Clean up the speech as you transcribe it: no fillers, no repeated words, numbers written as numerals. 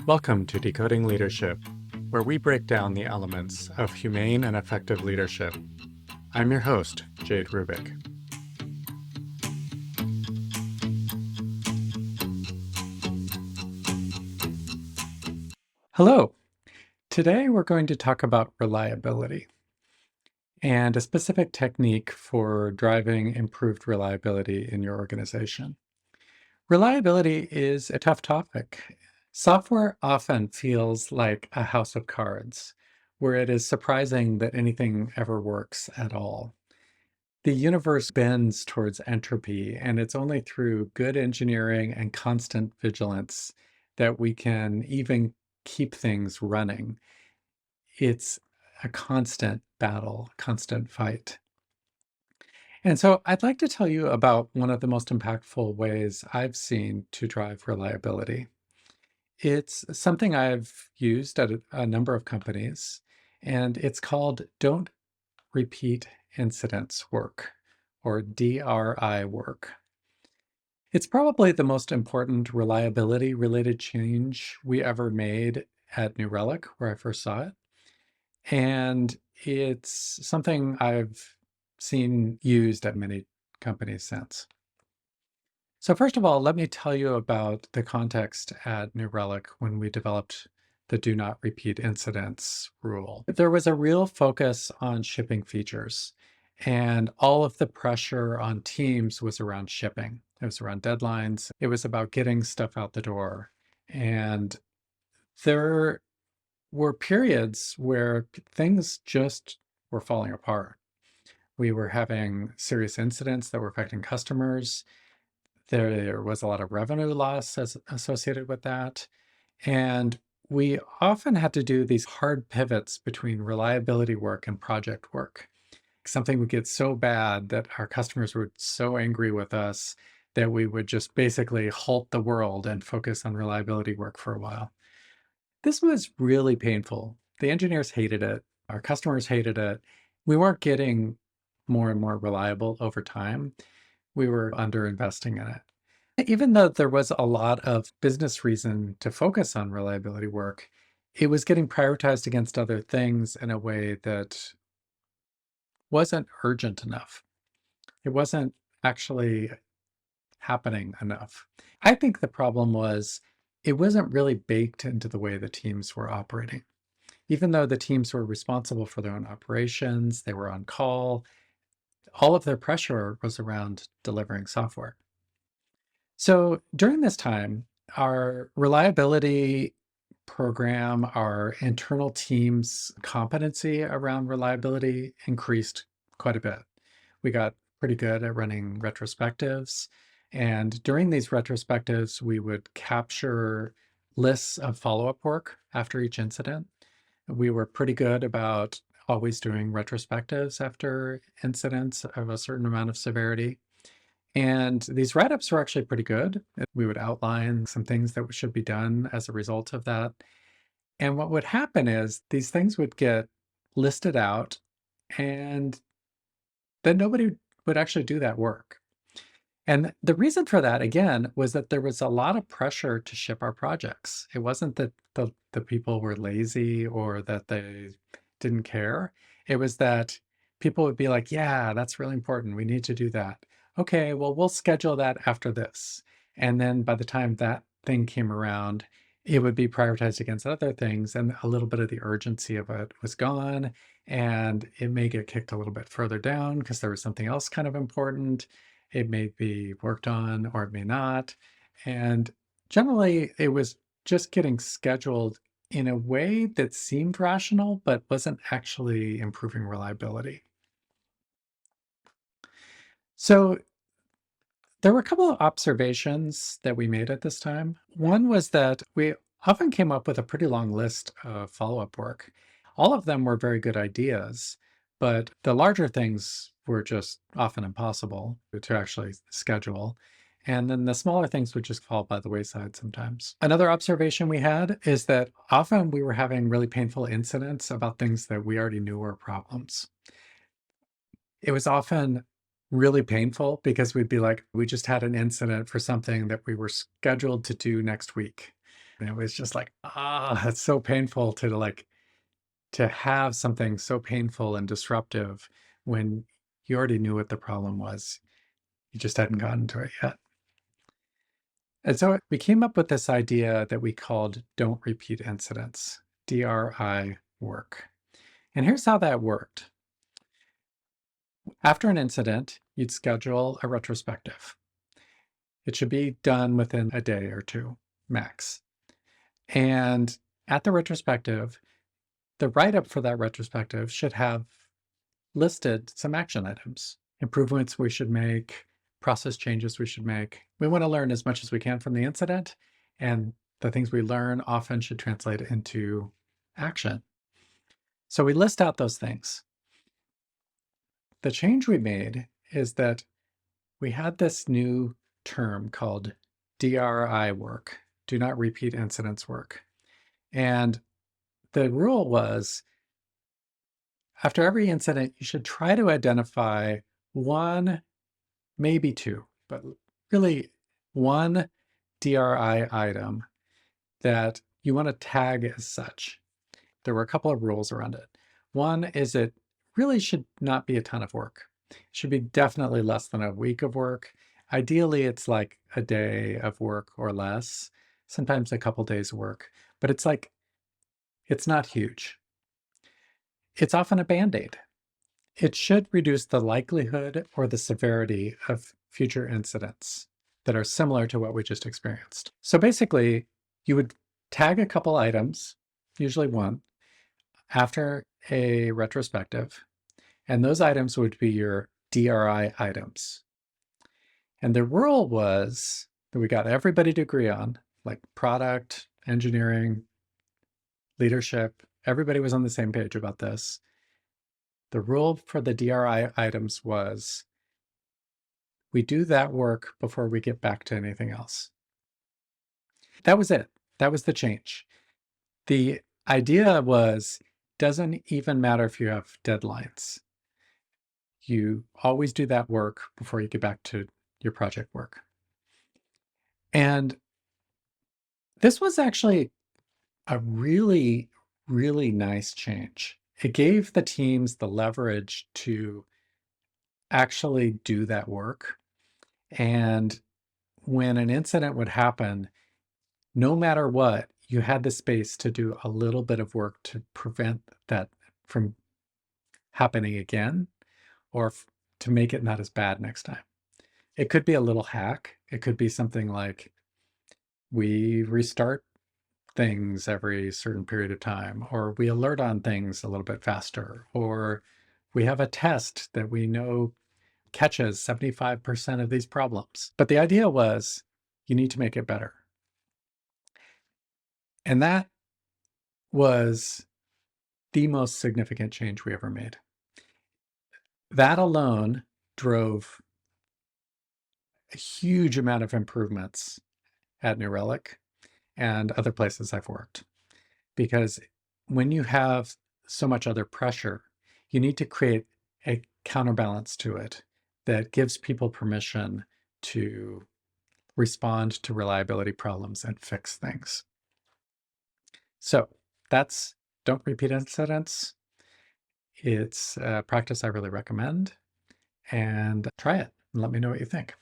Welcome to Decoding Leadership, where we break down the elements of humane and effective leadership. I'm your host, Jade Rubick. Hello. Today we're going to talk about reliability and a specific technique for driving improved reliability in your organization. Reliability is a tough topic. Software often feels like a house of cards, where it is surprising that anything ever works at all. The universe bends towards entropy, and it's only through good engineering and constant vigilance that we can even keep things running. It's a constant battle, constant fight. And so I'd like to tell you about one of the most impactful ways I've seen to drive reliability. It's something I've used at a number of companies, and it's called Don't Repeat Incidents Work, or DRI work. It's probably the most important reliability related change we ever made at New Relic, where I first saw it. And it's something I've seen used at many companies since. So first of all, let me tell you about the context at New Relic when we developed the do not repeat incidents rule. There was a real focus on shipping features, and all of the pressure on teams was around shipping. It was around deadlines. It was about getting stuff out the door. And there were periods where things just were falling apart. We were having serious incidents that were affecting customers. There was a lot of revenue loss associated with that. And we often had to do these hard pivots between reliability work and project work. Something would get so bad that our customers were so angry with us that we would just basically halt the world and focus on reliability work for a while. This was really painful. The engineers hated it. Our customers hated it. We weren't getting more and more reliable over time. We were underinvesting in it. Even though there was a lot of business reason to focus on reliability work, it was getting prioritized against other things in a way that wasn't urgent enough. It wasn't actually happening enough. I think the problem was it wasn't really baked into the way the teams were operating. Even though the teams were responsible for their own operations, they were on call, all of their pressure was around delivering software. So during this time, our reliability program, our internal team's competency around reliability increased quite a bit. We got pretty good at running retrospectives. And during these retrospectives, we would capture lists of follow-up work after each incident. We were pretty good about always doing retrospectives after incidents of a certain amount of severity. And these write-ups were actually pretty good. We would outline some things that should be done as a result of that. And what would happen is these things would get listed out, and then nobody would actually do that work. And the reason for that, again, was that there was a lot of pressure to ship our projects. It wasn't that the people were lazy or that they didn't care. It was that people would be like, yeah, that's really important. We need to do that. Okay, well, we'll schedule that after this. And then by the time that thing came around, it would be prioritized against other things, and a little bit of the urgency of it was gone. And it may get kicked a little bit further down because there was something else kind of important. It may be worked on or it may not. And generally, it was just getting scheduled in a way that seemed rational, but wasn't actually improving reliability. So there were a couple of observations that we made at this time. One was that we often came up with a pretty long list of follow-up work. All of them were very good ideas, but the larger things were just often impossible to actually schedule. And then the smaller things would just fall by the wayside sometimes. Another observation we had is that often we were having really painful incidents about things that we already knew were problems. It was often really painful because we'd be like, we just had an incident for something that we were scheduled to do next week. And it was just like, it's so painful to have something so painful and disruptive when you already knew what the problem was. You just hadn't gotten to it yet. And so we came up with this idea that we called don't repeat incidents, DRI work. And here's how that worked. After an incident, you'd schedule a retrospective. It should be done within a day or two, max. And at the retrospective, the write-up for that retrospective should have listed some action items, improvements we should make, process changes we should make. We want to learn as much as we can from the incident, and the things we learn often should translate into action. So we list out those things. The change we made is that we had this new term called DRI work, do not repeat incidents work. And the rule was after every incident, you should try to identify one, maybe two, but really one DRI item that you want to tag as such. There were a couple of rules around it. One is it really should not be a ton of work. It should be definitely less than a week of work. Ideally, it's like a day of work or less, sometimes a couple days of work, but it's not huge. It's often a Band-Aid. It should reduce the likelihood or the severity of future incidents that are similar to what we just experienced. So basically, you would tag a couple items, usually one, after a retrospective, and those items would be your DRI items. And the rule was that we got everybody to agree on, like product, engineering, leadership, everybody was on the same page about this. The rule for the DRI items was we do that work before we get back to anything else. That was it. That was the change. The idea was, doesn't even matter if you have deadlines. You always do that work before you get back to your project work. And this was actually a really, really nice change. It gave the teams the leverage to actually do that work. And when an incident would happen, no matter what, you had the space to do a little bit of work to prevent that from happening again or to make it not as bad next time. It could be a little hack. It could be something like we restart things every certain period of time, or we alert on things a little bit faster, or we have a test that we know catches 75% of these problems. But the idea was you need to make it better. And that was the most significant change we ever made. That alone drove a huge amount of improvements at New Relic and other places I've worked. Because when you have so much other pressure, you need to create a counterbalance to it that gives people permission to respond to reliability problems and fix things. So that's don't repeat incidents. It's a practice I really recommend, and try it and let me know what you think.